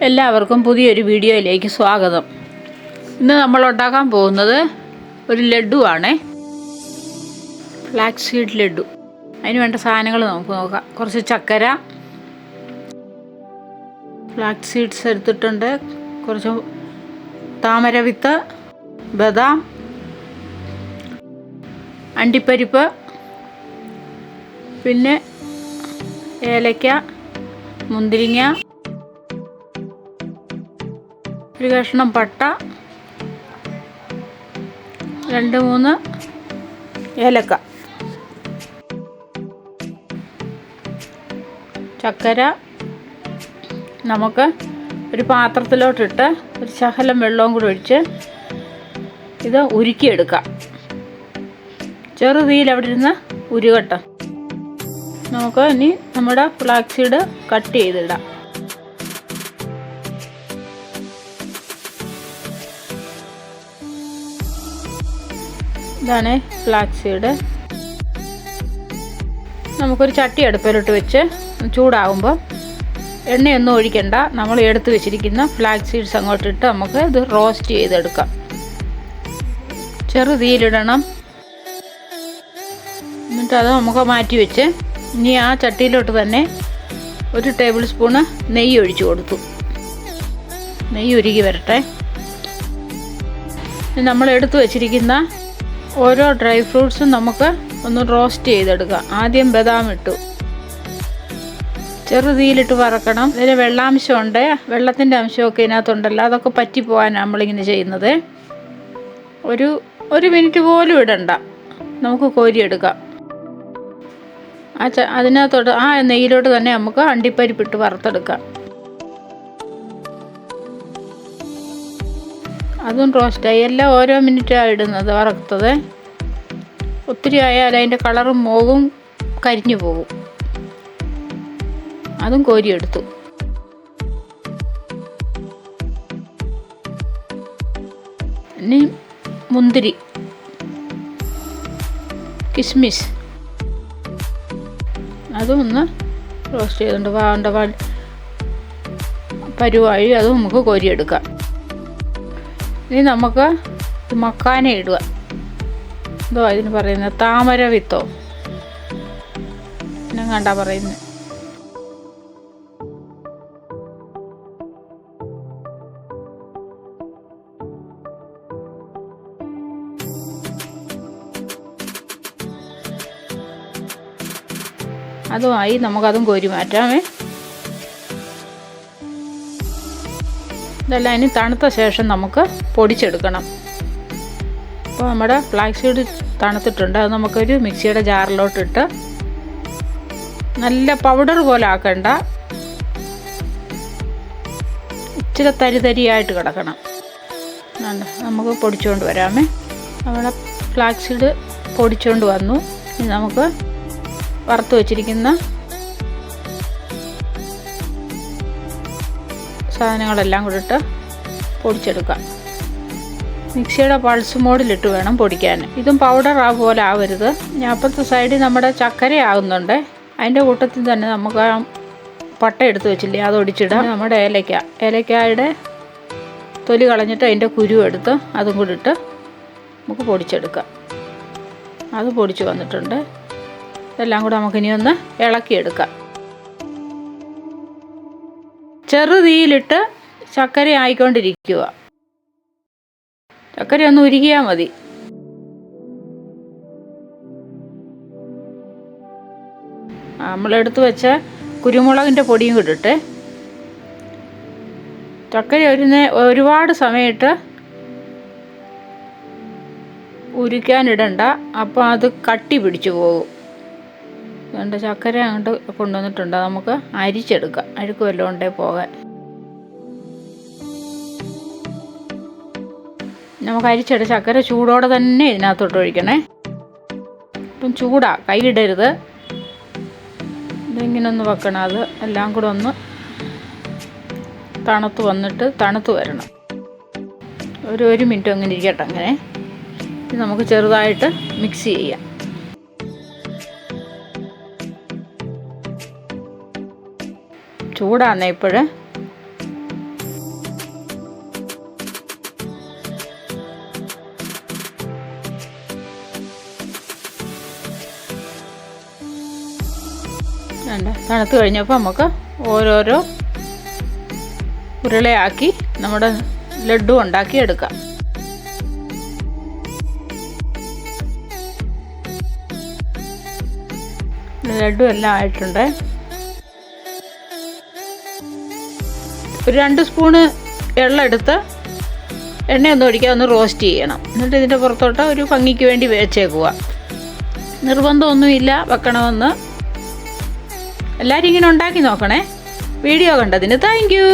എല്ലാവർക്കും പുതിയൊരു വീഡിയോയിലേക്ക് സ്വാഗതം. ഇന്ന് നമ്മൾ ഉണ്ടാക്കാൻ പോകുന്നത് ഒരു ലഡുവാണ്, ഫ്ലാക്സ് സീഡ് ലഡു. അതിന് വേണ്ട സാധനങ്ങൾ നമുക്ക് നോക്കാം. കുറച്ച് ചക്കര, ഫ്ലാക്സ് സീഡ്സ് എടുത്തിട്ടുണ്ട്, കുറച്ച് താമരവിത്ത്, ബദാം, അണ്ടിപ്പരിപ്പ്, പിന്നെ ഏലക്ക, മുന്തിരിങ്ങ, ഒരു കഷ്ണം പട്ട, 2-3 ഏലക്ക, ചക്കര നമുക്ക് ഒരു പാത്രത്തിലോട്ടിട്ട് ഒരു ശകലം വെള്ളവും കൂടി ഒഴിച്ച് ഇത് ഉരുക്കിയെടുക്കാം. ചെറുതീയിൽ അവിടെ ഇരുന്ന് ഉരുകട്ടെ. നമുക്ക് ഇനി നമ്മുടെ ഫ്ലാക്സ് സീഡ് കട്ട് ചെയ്തിടാം. ഇതാണ് ഫ്ലാക്സ് സീഡ്. നമുക്കൊരു ചട്ടി അടുപ്പിലോട്ട് വെച്ച് ചൂടാകുമ്പോൾ എണ്ണയൊന്നും ഒഴിക്കണ്ട. നമ്മൾ എടുത്ത് വെച്ചിരിക്കുന്ന ഫ്ലാക്സ് സീഡ്സ് അങ്ങോട്ടിട്ട് നമുക്ക് ഇത് റോസ്റ്റ് ചെയ്തെടുക്കാം. ചെറുതീയിലിടണം. എന്നിട്ട് അത് നമുക്ക് മാറ്റി വെച്ച് ഇനി ആ ചട്ടിയിലോട്ട് തന്നെ 1 ടേബിൾ സ്പൂണ് നെയ്യ് ഒഴിച്ചു കൊടുത്തു. നെയ്യ് ഉരുകി വരട്ടെ. നമ്മൾ എടുത്തു വെച്ചിരിക്കുന്ന ഓരോ ഡ്രൈ ഫ്രൂട്ട്സും നമുക്ക് ഒന്ന് റോസ്റ്റ് ചെയ്തെടുക്കാം. ആദ്യം ബദാം ഇട്ടു, ചെറുതീയിലിട്ട് വറക്കണം. ഇതിൽ വെള്ളാംശമുണ്ട്, വെള്ളത്തിൻ്റെ അംശമൊക്കെ ഇതിനകത്തുണ്ടല്ലോ, അതൊക്കെ പറ്റിപ്പോകാനാണ് നമ്മളിങ്ങനെ ചെയ്യുന്നത്. ഒരു മിനിറ്റ് പോലും ഇടണ്ട, നമുക്ക് കോരിയെടുക്കാം. അതിനകത്തോട്ട് ആ നെയ്യിലോട്ട് തന്നെ നമുക്ക് അണ്ടിപ്പരിപ്പിട്ട് വറുത്തെടുക്കാം. അതും റോസ്റ്റായി. എല്ലാം ഓരോ മിനിറ്റാണ് ഇടുന്നത്, വറുത്തത്. ഒത്തിരി ആയാൽ അതിൻ്റെ കളറും മോവും കരിഞ്ഞു പോകും. അതും കോരിയെടുത്തു. ഇനി മുന്തിരി, കിസ്മിസ്, അതും ഒന്ന് റോസ്റ്റ് ചെയ്തുകൊണ്ട് പരുവായി അതും നമുക്ക് കോരിയെടുക്കാം. ഇനി നമുക്ക് മക്കാന ഇടുക. എന്തോ ഇതിന് പറയുന്നത്, താമര വിത്തോ പിന്നെ കണ്ടാ പറയുന്നത്. അതുമായി നമുക്കതും കോരി മാറ്റാമേ. ഇതെല്ലാം ഇനി തണുത്ത ശേഷം നമുക്ക് പൊടിച്ചെടുക്കണം. അപ്പോൾ നമ്മുടെ ഫ്ലാക്സ് സീഡ് തണുത്തിട്ടുണ്ട്. അത് നമുക്കൊരു മിക്സിയുടെ ജാറിലോട്ടിട്ട് നല്ല പൗഡർ പോലെ ആക്കണ്ട, ഇച്ചിരി തരിതരിയായിട്ട് കിടക്കണം. നമുക്ക് പൊടിച്ചുകൊണ്ട് വരാമേ. നമ്മുടെ ഫ്ലാക്സ് സീഡ് പൊടിച്ചുകൊണ്ട് വന്നു. ഇനി നമുക്ക് വറുത്ത് വച്ചിരിക്കുന്ന സാധനങ്ങളെല്ലാം കൂടി ഇട്ട് പൊടിച്ചെടുക്കാം. മിക്സിയുടെ പൾസ് മോഡിലിട്ട് വേണം പൊടിക്കാൻ. ഇതും പൗഡർ പോലെ ആവരുത്. ഞാൻ അപ്പുറത്തെ സൈഡിൽ നമ്മുടെ ചക്കര ആകുന്നുണ്ട്. അതിൻ്റെ കൂട്ടത്തിൽ തന്നെ നമുക്ക് ആ പട്ട എടുത്ത് വെച്ചില്ലേ, അത് ഒടിച്ചിടാം. നമ്മുടെ ഏലക്കായുടെ തൊലി കളഞ്ഞിട്ട് അതിൻ്റെ കുരു എടുത്ത് അതും കൂടി ഇട്ട് നമുക്ക് പൊടിച്ചെടുക്കാം. അത് പൊടിച്ച് വന്നിട്ടുണ്ട്. ഇതെല്ലാം കൂടെ നമുക്കിനി ഒന്ന് ഇളക്കിയെടുക്കാം. ചെറുതീയിലിട്ട് ചക്കര ആയിക്കൊണ്ടിരിക്കുക. ചക്കര ഒന്ന് ഉരുകിയാൽ മതി. നമ്മളെടുത്ത് വെച്ച കുരുമുളകിൻ്റെ പൊടിയും ഇട്ടിട്ട് ചക്കര ഒരുപാട് സമയത്ത് ഉരുക്കാനിടണ്ട, അപ്പോൾ അത് കട്ടി പിടിച്ചു പോകും. അതുകൊണ്ട് ചക്കര അങ്ങോട്ട് കൊണ്ടുവന്നിട്ടുണ്ട്. നമുക്ക് അരിച്ചെടുക്കാം, അഴുക്ക് വല്ലതും ഉണ്ടേ പോകാൻ. നമുക്ക് അരിച്ചെടുത്ത് ചക്കര ചൂടോടെ തന്നെ ഇതിനകത്തോട്ട് ഒഴിക്കണേ. ഇപ്പം ചൂടാ, കൈയിടരുത്. ഇതിങ്ങനെ ഒന്ന് വെക്കണം. അത് എല്ലാം കൂടെ ഒന്ന് തണുത്ത് വരണം. ഒരു മിനിറ്റ് അങ്ങനെ ഇരിക്കട്ടെ. അങ്ങനെ നമുക്ക് ചെറുതായിട്ട് മിക്സ് ചെയ്യാം. ചൂടാണ് ഇപ്പോൾ. തണുത്ത് കഴിഞ്ഞപ്പോൾ നമുക്ക് ഓരോരോ ഉരുളയാക്കി നമ്മുടെ ലഡ്ഡു ഉണ്ടാക്കി എടുക്കാം. ലഡ്ഡു എല്ലാം ആയിട്ടുണ്ട്. ഒരു 2 സ്പൂണ് വെള്ളം എടുത്ത് എണ്ണയൊന്നും ഒഴിക്കാതെ ഒന്ന് റോസ്റ്റ് ചെയ്യണം. എന്നിട്ട് ഇതിൻ്റെ പുറത്തോട്ട് ഒരു ഭംഗിക്ക് വേണ്ടി വെച്ചേക്കുക. നിർബന്ധമൊന്നുമില്ല വെക്കണമെന്ന്. എല്ലാവരും ഇങ്ങനെ ഉണ്ടാക്കി നോക്കണേ. വീഡിയോ കണ്ടതിന് താങ്ക് യു.